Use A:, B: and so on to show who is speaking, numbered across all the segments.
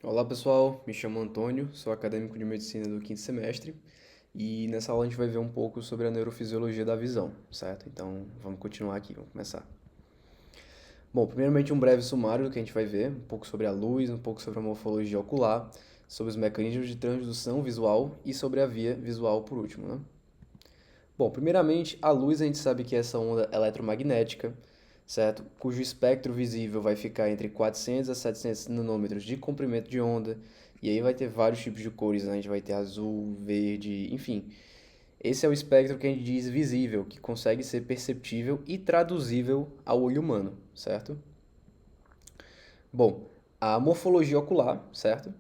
A: Olá pessoal, me chamo Antônio, sou acadêmico de medicina do quinto semestre e nessa aula a gente vai ver um pouco sobre a neurofisiologia da visão, certo? Então vamos continuar aqui, vamos começar. Bom, primeiramente um breve sumário do que a gente vai ver, um pouco sobre a luz, um pouco sobre a morfologia ocular, sobre os mecanismos de transdução visual e sobre a via visual por último, né? Bom, primeiramente a luz a gente sabe que é essa onda eletromagnética, certo? Cujo espectro visível vai ficar entre 400 a 700 nanômetros de comprimento de onda, e aí vai ter vários tipos de cores, né? A gente vai ter azul, verde, enfim. Esse é o espectro que a gente diz visível, que consegue ser perceptível e traduzível ao olho humano, certo? Bom, a morfologia ocular, certo?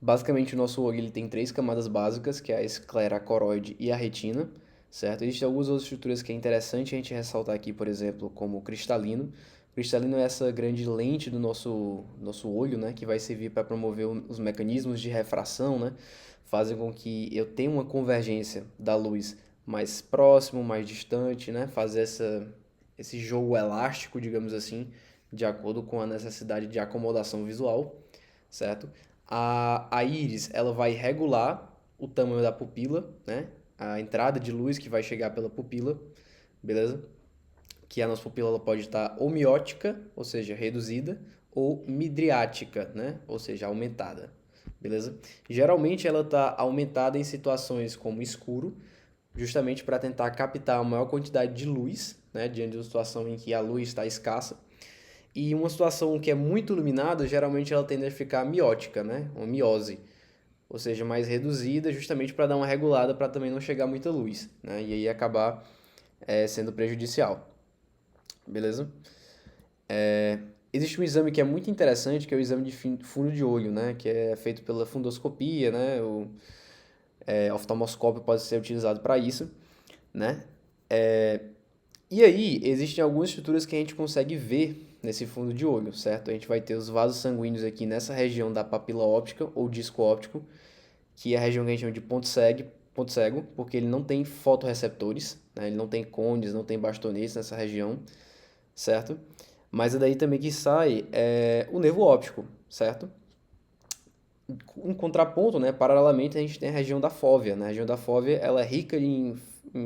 A: Basicamente, o nosso olho ele tem três camadas básicas, que é a esclera, a coroide e a retina, certo? Existem algumas outras estruturas que é interessante a gente ressaltar aqui, por exemplo, como o cristalino. O cristalino é essa grande lente do nosso olho, né, que vai servir para promover os mecanismos de refração, né? Fazem com que eu tenha uma convergência da luz mais próximo, mais distante, né? Fazer esse jogo elástico, digamos assim, de acordo com a necessidade de acomodação visual, certo? A íris, ela vai regular o tamanho da pupila, né? A entrada de luz que vai chegar pela pupila, beleza? Que a nossa pupila ela pode estar homeótica, ou seja, reduzida, ou midriática, né? Ou seja, aumentada, beleza? Geralmente ela está aumentada em situações como escuro, justamente para tentar captar a maior quantidade de luz, né? Diante de uma situação em que a luz está escassa. E uma situação que é muito iluminada, geralmente ela tende a ficar miótica, né? Uma miose, ou seja, mais reduzida, justamente para dar uma regulada para também não chegar muita luz, né? E aí acabar sendo prejudicial, beleza? Existe um exame que é muito interessante, que é o exame de fundo de olho, né? Que é feito pela fundoscopia, né? O oftalmoscópio pode ser utilizado para isso, né? E aí, existem algumas estruturas que a gente consegue ver nesse fundo de olho, certo? A gente vai ter os vasos sanguíneos aqui nessa região da papila óptica ou disco óptico, que é a região que a gente chama de ponto cego, porque ele não tem fotorreceptores, né? Ele não tem cones, não tem bastonetes nessa região, certo? Mas é daí também que sai o nervo óptico, certo? Um contraponto, né? Paralelamente, a gente tem a região da fóvea, né? A região da fóvea, ela é rica em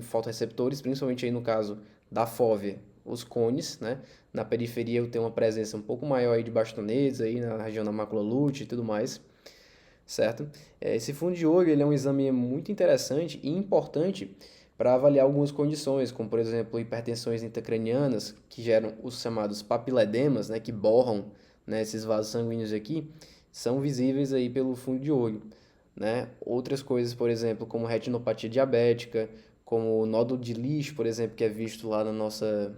A: fotorreceptores, principalmente aí no caso da fóvea, os cones, né? Na periferia eu tenho uma presença um pouco maior aí de bastonetes aí na região da mácula lútea e tudo mais, certo? Esse fundo de olho ele é um exame muito interessante e importante para avaliar algumas condições, como por exemplo hipertensões intracranianas, que geram os chamados papiledemas, né, que borram, né, esses vasos sanguíneos aqui, são visíveis aí pelo fundo de olho, né? Outras coisas, por exemplo, como retinopatia diabética, como o nódulo de Lisch, por exemplo, que é visto lá na nossa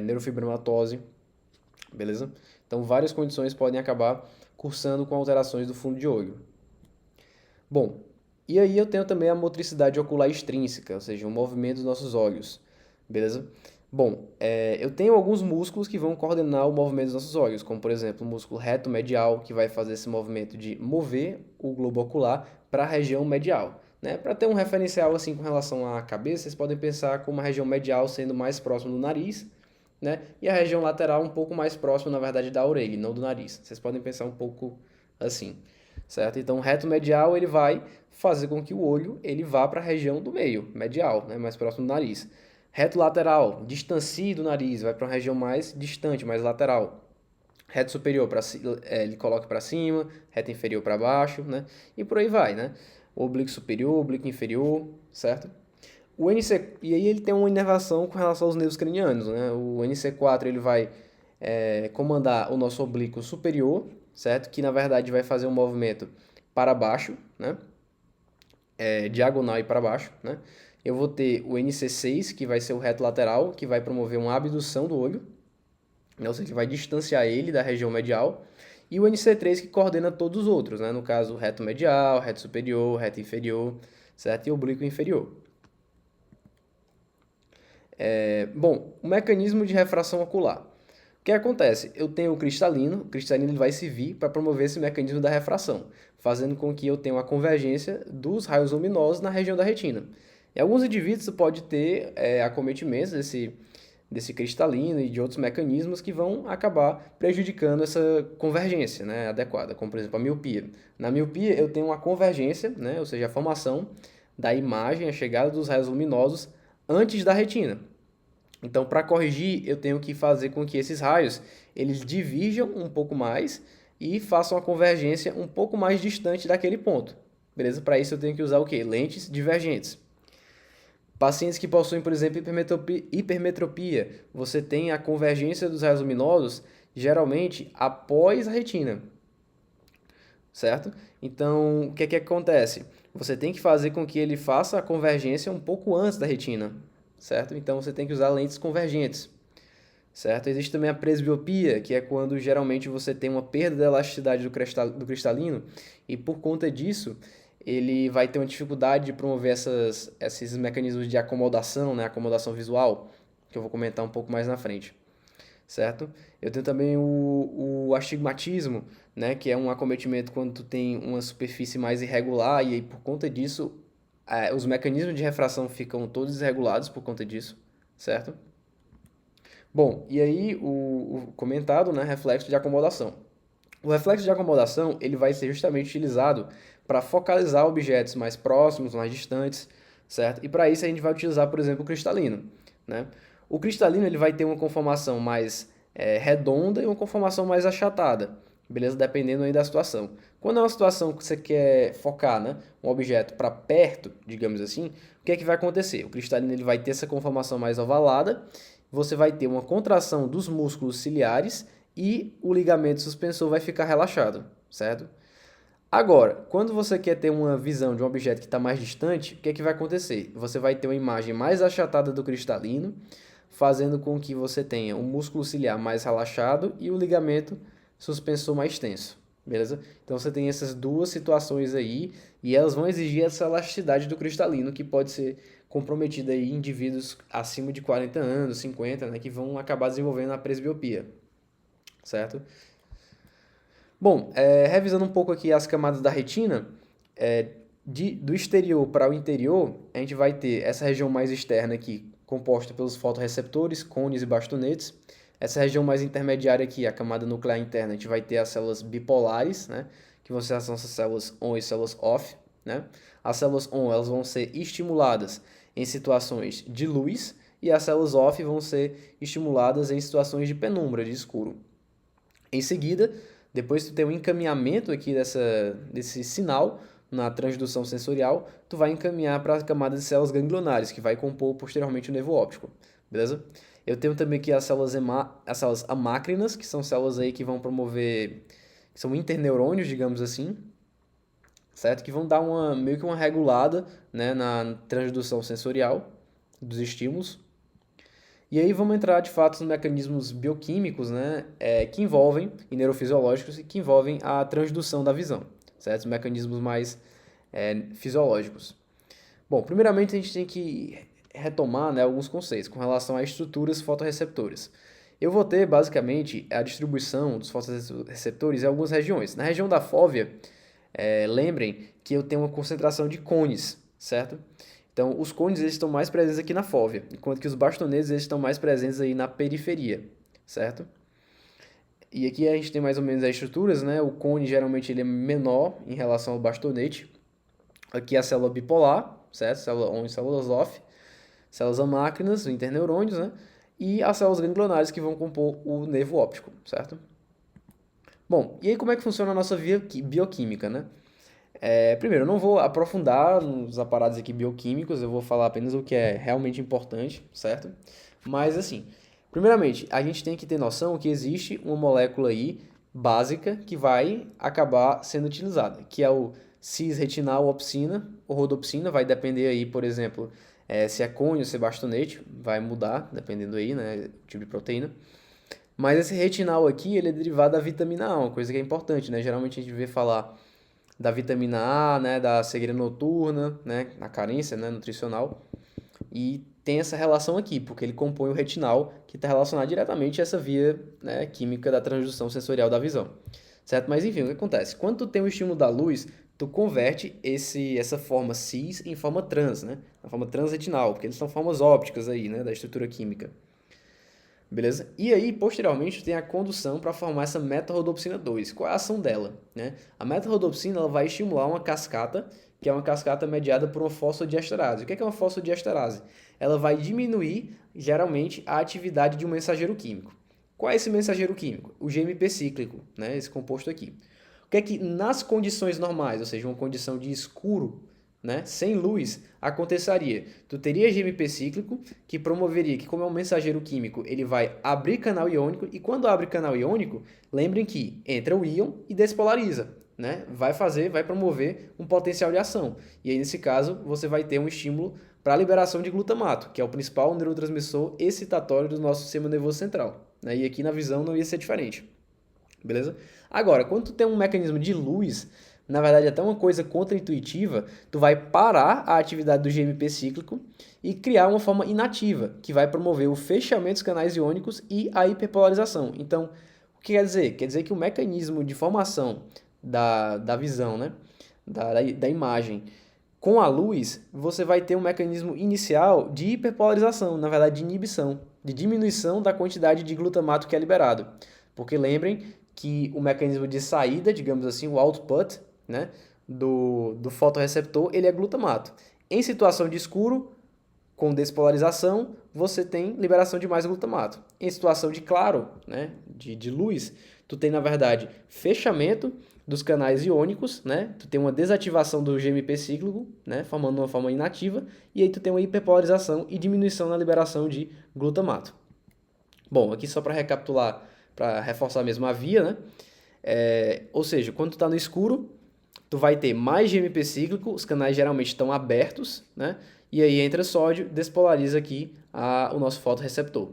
A: neurofibromatose, beleza? Então, várias condições podem acabar cursando com alterações do fundo de olho. Bom, e aí eu tenho também a motricidade ocular extrínseca, ou seja, o movimento dos nossos olhos, beleza? Bom, eu tenho alguns músculos que vão coordenar o movimento dos nossos olhos, como por exemplo o músculo reto medial, que vai fazer esse movimento de mover o globo ocular para a região medial. Né? Para ter um referencial assim com relação à cabeça, vocês podem pensar como a região medial sendo mais próxima do nariz, né? E a região lateral um pouco mais próxima, na verdade, da orelha, e não do nariz. Vocês podem pensar um pouco assim, certo? Então, o reto medial ele vai fazer com que o olho ele vá para a região do meio, medial, né? Mais próximo do nariz. Reto lateral, distancie do nariz, vai para uma região mais distante, mais lateral. Reto superior ele coloca para cima, reto inferior para baixo, né? E por aí vai, né? O oblíquo superior, oblíquo inferior, certo? O NC, e aí ele tem uma inervação com relação aos nervos cranianos, né? O NC4 ele vai comandar o nosso oblíquo superior, certo? Que na verdade vai fazer um movimento para baixo, né? Diagonal e para baixo, né? Eu vou ter o NC6, que vai ser o reto lateral, que vai promover uma abdução do olho, né? Ou seja, que vai distanciar ele da região medial. E o NC3 que coordena todos os outros, né? No caso, reto medial, reto superior, reto inferior, certo? E oblíquo inferior. Bom, o mecanismo de refração ocular. O que acontece? Eu tenho o cristalino ele vai servir para promover esse mecanismo da refração, fazendo com que eu tenha uma convergência dos raios luminosos na região da retina. Em alguns indivíduos pode ter acometimentos desse cristalino e de outros mecanismos que vão acabar prejudicando essa convergência, né, adequada, como por exemplo a miopia. Na miopia eu tenho uma convergência, né, ou seja, a formação da imagem, a chegada dos raios luminosos antes da retina. Então, para corrigir, eu tenho que fazer com que esses raios eles divirjam um pouco mais e façam a convergência um pouco mais distante daquele ponto. Beleza? Para isso eu tenho que usar o quê? Lentes divergentes. Pacientes que possuem, por exemplo, hipermetropia, você tem a convergência dos raios luminosos geralmente após a retina, certo? Então, o que é que acontece? Você tem que fazer com que ele faça a convergência um pouco antes da retina, certo? Então, você tem que usar lentes convergentes, certo? Existe também a presbiopia, que é quando geralmente você tem uma perda da elasticidade do cristalino e por conta disso ele vai ter uma dificuldade de promover esses mecanismos de acomodação, né? Acomodação visual, que eu vou comentar um pouco mais na frente, certo? Eu tenho também o astigmatismo, né? Que é um acometimento quando tu tem uma superfície mais irregular e aí por conta disso os mecanismos de refração ficam todos desregulados por conta disso, certo? Bom, e aí o comentado, né, reflexo de acomodação. O reflexo de acomodação ele vai ser justamente utilizado para focalizar objetos mais próximos, mais distantes, certo? E para isso a gente vai utilizar, por exemplo, o cristalino, né? O cristalino ele vai ter uma conformação mais redonda e uma conformação mais achatada, beleza? Dependendo aí da situação. Quando é uma situação que você quer focar, né, um objeto para perto, digamos assim, o que é que vai acontecer? O cristalino ele vai ter essa conformação mais ovalada, você vai ter uma contração dos músculos ciliares e o ligamento suspensor vai ficar relaxado, certo? Agora, quando você quer ter uma visão de um objeto que está mais distante, o que é que vai acontecer? Você vai ter uma imagem mais achatada do cristalino, fazendo com que você tenha o músculo ciliar mais relaxado e o ligamento suspensor mais tenso, beleza? Então você tem essas duas situações aí e elas vão exigir essa elasticidade do cristalino que pode ser comprometida aí em indivíduos acima de 40 anos, 50, né, que vão acabar desenvolvendo a presbiopia, certo? Bom, revisando um pouco aqui as camadas da retina, do exterior para o interior, a gente vai ter essa região mais externa aqui, composta pelos fotorreceptores, cones e bastonetes. Essa região mais intermediária aqui, a camada nuclear interna, a gente vai ter as células bipolares, né? Que vão ser as nossas células on e células off, né? As células on, elas vão ser estimuladas em situações de luz e as células off vão ser estimuladas em situações de penumbra, de escuro. Em seguida, depois tu tem um encaminhamento aqui desse sinal na transdução sensorial, tu vai encaminhar para a camada de células ganglionares, que vai compor posteriormente o nervo óptico, beleza? Eu tenho também aqui as células amácrinas, que são células aí que vão promover, que são interneurônios, digamos assim, certo? Que vão dar meio que uma regulada, né, na transdução sensorial dos estímulos. E aí vamos entrar de fato nos mecanismos bioquímicos, né, que envolvem, e neurofisiológicos, que envolvem a transdução da visão, certo? Os mecanismos mais fisiológicos. Bom, primeiramente a gente tem que retomar, né, alguns conceitos com relação a estruturas fotorreceptoras. Eu vou ter basicamente a distribuição dos fotorreceptores em algumas regiões. Na região da fóvea, lembrem que eu tenho uma concentração de cones, certo? Então, os cones eles estão mais presentes aqui na fóvea, enquanto que os bastonetes eles estão mais presentes aí na periferia, certo? E aqui a gente tem mais ou menos as estruturas, né? O cone geralmente ele é menor em relação ao bastonete. Aqui a célula bipolar, certo? Célula on e células off. Células amácrinas, interneurônios, né? E as células ganglionares que vão compor o nervo óptico, certo? Bom, e aí como é que funciona a nossa via bioquímica, né? Primeiro, eu não vou aprofundar nos aparatos aqui bioquímicos, eu vou falar apenas o que é realmente importante, certo? Mas assim, primeiramente, a gente tem que ter noção que existe uma molécula aí básica que vai acabar sendo utilizada, que é o cis-retinal opsina ou rodopsina, vai depender aí, por exemplo, se é cone ou se é bastonete, vai mudar, dependendo aí, né, tipo de proteína. Mas esse retinal aqui, ele é derivado da vitamina A, uma coisa que é importante, né? Geralmente a gente vê falar da vitamina A, né, da cegueira noturna, né, na carência, né, nutricional. E tem essa relação aqui, porque ele compõe o retinal, que está relacionado diretamente a essa via, né, química da transdução sensorial da visão. Certo? Mas enfim, o que acontece? Quando tu tem o estímulo da luz, tu converte essa forma cis em forma trans, né? Na forma transretinal, porque eles são formas ópticas aí, né, da estrutura química. beleza? E aí, posteriormente, tem a condução para formar essa meta-rodopsina 2. Qual é a ação dela, né? A meta-rodopsina ela vai estimular uma cascata, que é uma cascata mediada por uma fosfodiesterase. O que é uma fosfodiesterase? Ela vai diminuir, geralmente, a atividade de um mensageiro químico. Qual é esse mensageiro químico? O GMP cíclico, né? Esse composto aqui. O que é que nas condições normais, ou seja, uma condição de escuro, né, sem luz, aconteceria? Tu teria GMP cíclico, que promoveria que, como é um mensageiro químico, ele vai abrir canal iônico, e quando abre canal iônico, lembrem que entra o íon e despolariza, né? Vai promover um potencial de ação. E aí, nesse caso, você vai ter um estímulo para a liberação de glutamato, que é o principal neurotransmissor excitatório do nosso sistema nervoso central, né? E aqui na visão não ia ser diferente. Beleza? Agora, quando tu tem um mecanismo de luz, na verdade até uma coisa contraintuitiva, tu vai parar a atividade do GMP cíclico e criar uma forma inativa, que vai promover o fechamento dos canais iônicos e a hiperpolarização. Então, o que quer dizer? Quer dizer que o mecanismo de formação da visão, né? da imagem, com a luz, você vai ter um mecanismo inicial de hiperpolarização, na verdade de inibição, de diminuição da quantidade de glutamato que é liberado. Porque lembrem que o mecanismo de saída, digamos assim, o output, né, do fotorreceptor, ele é glutamato. Em situação de escuro, com despolarização, você tem liberação de mais glutamato. Em situação de claro, né, de luz, tu tem, na verdade, fechamento dos canais iônicos, né? Tu tem uma desativação do GMP cíclico, né, formando uma forma inativa, e aí tu tem uma hiperpolarização e diminuição na liberação de glutamato. Bom, aqui só para recapitular, para reforçar mesmo a via, né? Ou seja, quando tu está no escuro, tu vai ter mais GMP cíclico, os canais geralmente estão abertos, né? E aí entra sódio, despolariza aqui o nosso fotorreceptor.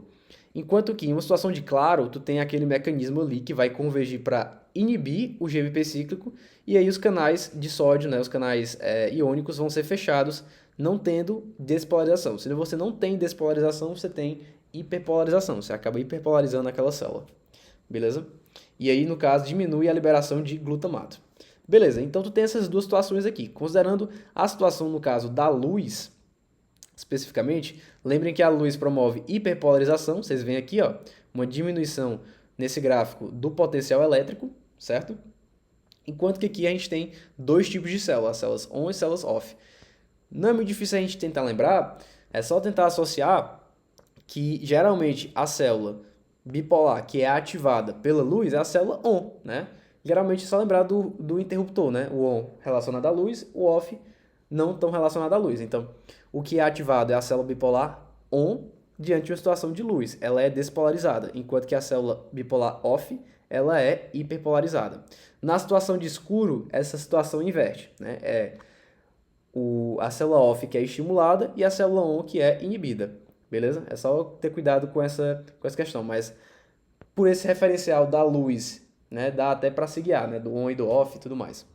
A: Enquanto que em uma situação de claro, tu tem aquele mecanismo ali que vai convergir para inibir o GMP cíclico, e aí os canais de sódio, né, os canais iônicos vão ser fechados, não tendo despolarização. Se você não tem despolarização, você tem hiperpolarização, você acaba hiperpolarizando aquela célula. Beleza? E aí, no caso, diminui a liberação de glutamato. Beleza, então tu tem essas duas situações aqui. Considerando a situação, no caso, da luz, especificamente, lembrem que a luz promove hiperpolarização, vocês veem aqui, ó, uma diminuição nesse gráfico do potencial elétrico, certo? Enquanto que aqui a gente tem dois tipos de células, células on e células off. Não é muito difícil a gente tentar lembrar, é só tentar associar que geralmente a célula bipolar que é ativada pela luz é a célula on, né? Geralmente é só lembrar do interruptor, né? O on relacionado à luz, o off não tão relacionado à luz. Então, o que é ativado é a célula bipolar on diante de uma situação de luz. Ela é despolarizada, enquanto que a célula bipolar off, ela é hiperpolarizada. Na situação de escuro, essa situação inverte, né? A célula off que é estimulada e a célula on que é inibida. Beleza? É só ter cuidado com essa questão, mas por esse referencial da luz, né, dá até para se guiar, né, do on e do off e tudo mais.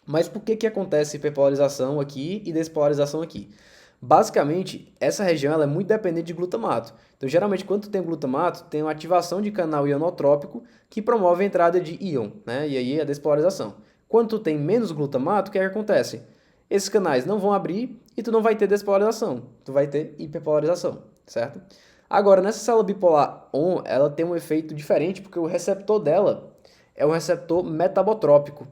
A: Mas por que acontece hiperpolarização aqui e despolarização aqui? Basicamente, essa região ela é muito dependente de glutamato. Então, geralmente, quando tu tem glutamato, tem uma ativação de canal ionotrópico que promove a entrada de íon, né, e aí a despolarização. Quando tu tem menos glutamato, o que acontece? Esses canais não vão abrir e tu não vai ter despolarização, tu vai ter hiperpolarização, certo? Agora, nessa célula bipolar ON, ela tem um efeito diferente porque o receptor dela é um receptor metabotrópico.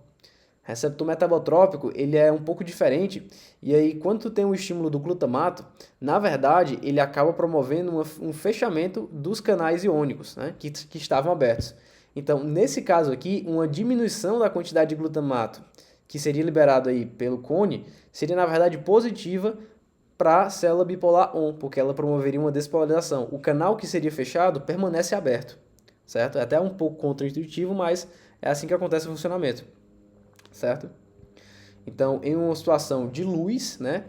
A: Receptor metabotrópico, ele é um pouco diferente, e aí quando tu tem um estímulo do glutamato, na verdade, ele acaba promovendo um fechamento dos canais iônicos, né, que estavam abertos. Então, nesse caso aqui, uma diminuição da quantidade de glutamato que seria liberado aí pelo cone, seria na verdade positiva para a célula bipolar ON, porque ela promoveria uma despolarização. O canal que seria fechado permanece aberto, certo? É até um pouco contraintuitivo, mas é assim que acontece o funcionamento, certo? Então, em uma situação de luz, né,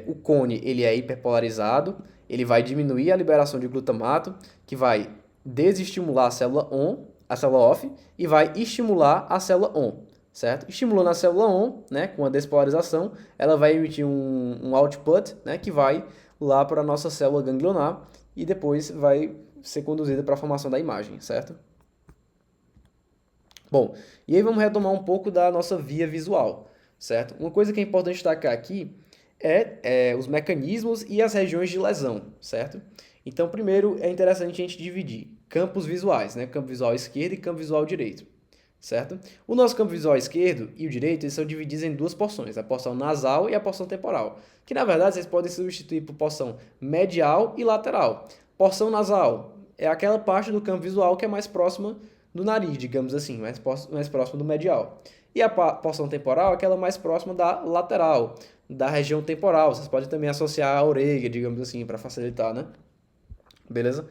A: o cone ele é hiperpolarizado, ele vai diminuir a liberação de glutamato, que vai desestimular a célula ON, a célula OFF, e vai estimular a célula ON. Certo? Estimulando a célula ON, né, com a despolarização, ela vai emitir um output, né, que vai lá para a nossa célula ganglionar e depois vai ser conduzida para a formação da imagem, certo? Bom, e aí vamos retomar um pouco da nossa via visual, certo? Uma coisa que é importante destacar aqui é os mecanismos e as regiões de lesão, certo? Então, primeiro é interessante a gente dividir campos visuais, né? Campo visual esquerdo e campo visual direito, certo? O nosso campo visual esquerdo e o direito eles são divididos em duas porções, a porção nasal e a porção temporal, que na verdade vocês podem substituir por porção medial e lateral. Porção nasal é aquela parte do campo visual que é mais próxima do nariz, digamos assim, mais próxima do medial. E a porção temporal é aquela mais próxima da lateral, da região temporal. Vocês podem também associar a orelha, digamos assim, para facilitar, né? Beleza?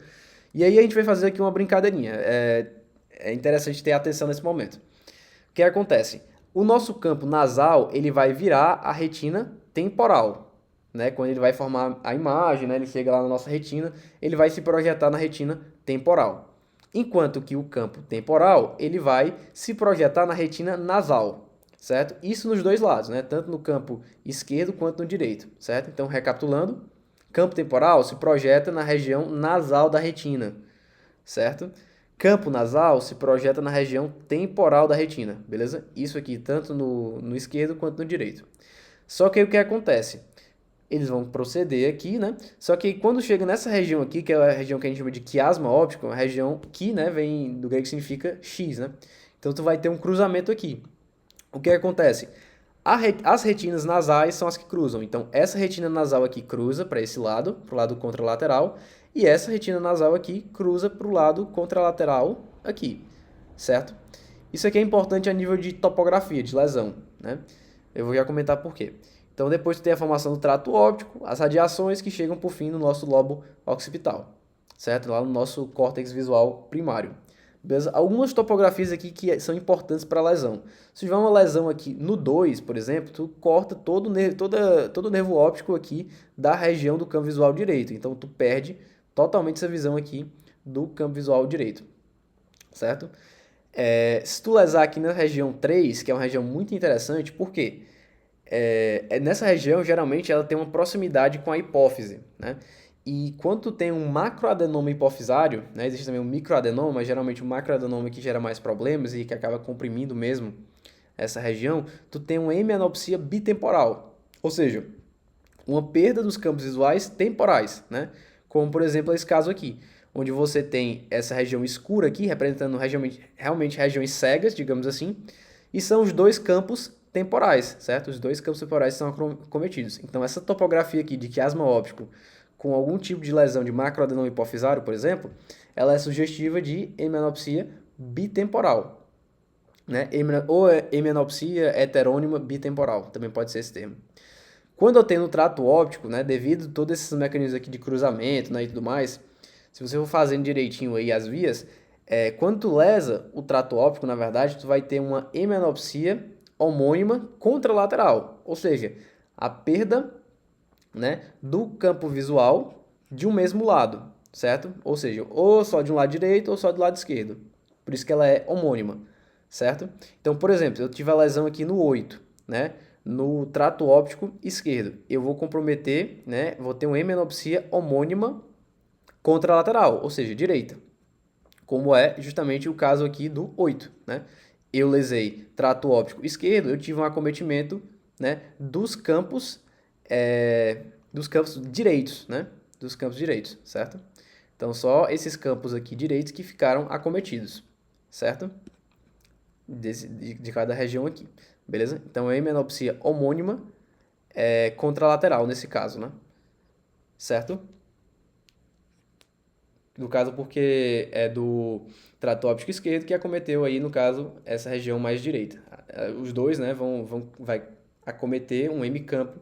A: E aí a gente vai fazer aqui uma brincadeirinha. É interessante ter atenção nesse momento. O que acontece? O nosso campo nasal, ele vai virar a retina temporal, né? Quando ele vai formar a imagem, né? Ele chega lá na nossa retina, ele vai se projetar na retina temporal. Enquanto que o campo temporal, ele vai se projetar na retina nasal, certo? Isso nos dois lados, né? Tanto no campo esquerdo quanto no direito, certo? Então, recapitulando, campo temporal se projeta na região nasal da retina, certo? Campo nasal se projeta na região temporal da retina, beleza? Isso aqui tanto no esquerdo quanto no direito. Só que aí o que acontece? Eles vão proceder aqui, né? Só que quando chega nessa região aqui, que é a região que a gente chama de quiasma óptico, a região que, né, vem do grego que significa X, né? Então tu vai ter um cruzamento aqui. O que acontece? As retinas nasais são as que cruzam. Então, essa retina nasal aqui cruza para esse lado, para o lado contralateral, e essa retina nasal aqui cruza para o lado contralateral aqui, certo? Isso aqui é importante a nível de topografia, de lesão, né? Eu vou já comentar por quê. Então, depois tu tem a formação do trato óptico, as radiações que chegam por fim no nosso lobo occipital, certo? Lá no nosso córtex visual primário. Beleza? Algumas topografias aqui que são importantes para a lesão. Se tiver uma lesão aqui no 2, por exemplo, tu corta todo o nervo óptico aqui da região do campo visual direito. Então, tu perde totalmente essa visão aqui do campo visual direito, certo? Se tu lesar aqui na região 3, que é uma região muito interessante, por quê? Nessa região, geralmente, ela tem uma proximidade com a hipófise, né? E quando tu tem um macroadenoma hipofisário, né, existe também um microadenoma, mas geralmente o macroadenoma que gera mais problemas e que acaba comprimindo mesmo essa região, tu tem uma hemianopsia bitemporal, ou seja, uma perda dos campos visuais temporais, né? Como, por exemplo, esse caso aqui, onde você tem essa região escura aqui, representando realmente regiões cegas, digamos assim, e são os dois campos temporais, certo? Os dois campos temporais são acometidos. Então, essa topografia aqui de quiasma óptico com algum tipo de lesão de macroadenoma hipofisário, por exemplo, ela é sugestiva de hemianopsia bitemporal, né? Ou hemianopsia heterônima bitemporal, também pode ser esse termo. Quando eu tenho no trato óptico, né, devido a todos esses mecanismos aqui de cruzamento, né, e tudo mais, se você for fazendo direitinho aí as vias, quando tu lesa o trato óptico, na verdade, tu vai ter uma hemianopsia homônima contralateral, ou seja, a perda, né, do campo visual de um mesmo lado, certo? Ou seja, ou só de um lado direito ou só do lado esquerdo. Por isso que ela é homônima, certo? Então, por exemplo, eu tive a lesão aqui no 8, né? No trato óptico esquerdo. Eu vou comprometer, né? Vou ter uma hemianopsia homônima contralateral, ou seja, direita. Como é justamente o caso aqui do 8, né? Eu lesei trato óptico esquerdo, eu tive um acometimento, né, dos campos direitos, né? Dos campos direitos, certo? Então, só esses campos aqui direitos que ficaram acometidos, certo? De cada região aqui, beleza? Então, a hemianopsia homônima é contralateral nesse caso, né? Certo? No caso, porque é do trato óptico esquerdo que acometeu aí, no caso, essa região mais direita. Os dois, né, vai acometer um hemicampo,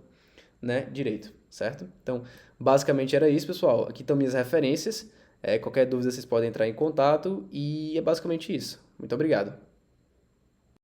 A: né, direito, certo? Então, basicamente era isso, pessoal. Aqui estão minhas referências. Qualquer dúvida vocês podem entrar em contato e é basicamente isso. Muito obrigado.